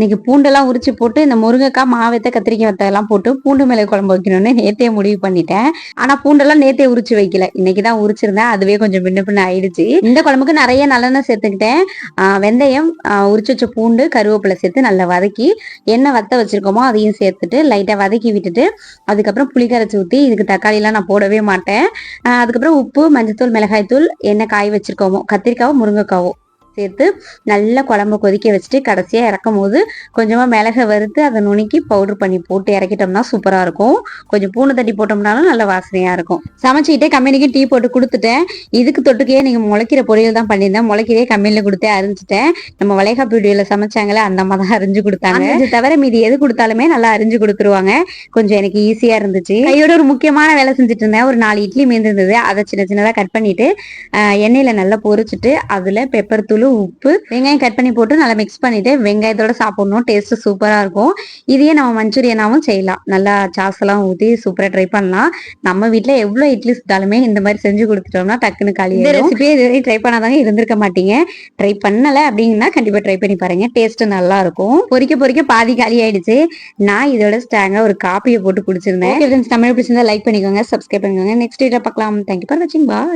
இன்னைக்கு பூண்டெல்லாம் உரிச்சு போட்டு இந்த முருங்கைக்காய் மாவத்தை கத்திரிக்காய் வத்தெல்லாம் போட்டு பூண்டு மிளகு குழம்பு வைக்கணும்னு நேத்தே முடிவு பண்ணிட்டேன். ஆனா பூண்டெல்லாம் நேத்தே உரிச்சு வைக்கல, இன்னைக்குதான் உரிச்சிருந்தேன். அதுவே கொஞ்சம் பின்ன பின்ன ஆயிடுச்சு. இந்த குழம்புக்கு நிறைய நல்லெண்ணெய் சேர்த்துக்கிட்டேன். வெந்தயம், உரிச்சு வச்ச பூண்டு, கருவேப்பிலை சேர்த்து நல்லா வதக்கி எண்ணெய் வத்த வச்சிருக்கோமோ அதையும் சேர்த்துட்டு லைட்டா வதக்கி விட்டுட்டு அதுக்கப்புறம் புளி கரைச்சி ஊற்றி, இதுக்கு தக்காளி எல்லாம் நான் போடவே மாட்டேன். அதுக்கப்புறம் உப்பு, மஞ்சத்தூள், மிளகாய்த்தூள், எண்ணெய் காய் வச்சிருக்கோமோ கத்திரிக்காவும் முருங்கைக்காவும் சேர்த்து நல்லா குழம்பு கொதிக்க வச்சுட்டு கடைசியா இறக்கும் போது கொஞ்சமா மிளகை வறுத்து அதை நுணுக்கி பவுடர் பண்ணி போட்டு இறக்கிட்டோம்னா சூப்பரா இருக்கும். கொஞ்சம் பூண்டு தட்டி போட்டோம்னாலும் நல்ல வாசனையா இருக்கும். சமைச்சுக்கிட்டே கம்பெனிக்கு டீ போட்டு கொடுத்துட்டேன். இதுக்கு தொட்டுக்கையே நீங்க முளைக்கிற பொரியல் தான் பண்ணியிருந்தேன். முளைக்கிறே கம்பெனில கொடுத்தே அரிஞ்சிட்டேன். நம்ம வளைகாப்பு வீடியோல சமைச்சாங்களே அந்த மாதிரி தான் அரிஞ்சு கொடுத்தாங்க. இது தவிர மீதி எது கொடுத்தாலுமே நல்லா அரிஞ்சு கொடுத்துருவாங்க. கொஞ்சம் எனக்கு ஈஸியா இருந்துச்சு. கையோட ஒரு முக்கியமான வேலை செஞ்சுட்டு இருந்தேன். ஒரு 4 இட்லி மீந்திருந்தது. அதை சின்ன சின்னதா கட் பண்ணிட்டு எண்ணெயில நல்லா பொரிச்சுட்டு அதுல பெப்பர் தூள், உப்பு, வெங்காயம் கட் பண்ணி போட்டு நல்லா மிக்ஸ் பண்ணிட்டு வெங்காயத்தோட சாப்பிடணும். டேஸ்ட் சூப்பரா இருக்கும். இதையே நம்ம மஞ்சூரியனாவும் செய்யலாம். நல்லா சாஸ் எல்லாம் ஊத்தி சூப்பரா ட்ரை பண்ணலாம். நம்ம வீட்டுல எவ்வளவு இட்லி சுட்டாலுமே இந்த மாதிரி செஞ்சு கொடுத்துட்டோம்னா டக்குன்னு காலி. இந்த ரெசிபியே இதுவரை ட்ரை பண்ணாதாங்க இருந்திருக்க மாட்டீங்க. ட்ரை பண்ணல அப்படின்னா கண்டிப்பா ட்ரை பண்ணி பாருங்க. டேஸ்ட் நல்லா இருக்கும். பொரிக்க பொரிக்க பாதி காலி ஆயிடுச்சு. நான் இதோட ஸ்டாங்கா ஒரு காப்பியை போட்டு குடிச்சிருந்தேன். தமிழ் பிடிச்சிருந்தா லைக் பண்ணிக்கோங்க, சப்ஸ்கிரைப் பண்ணிக்கோங்க. நெக்ஸ்ட் வீடியோ பார்க்கலாம். தேங்க்யூ ஃபார் வாட்சிங். பாய்.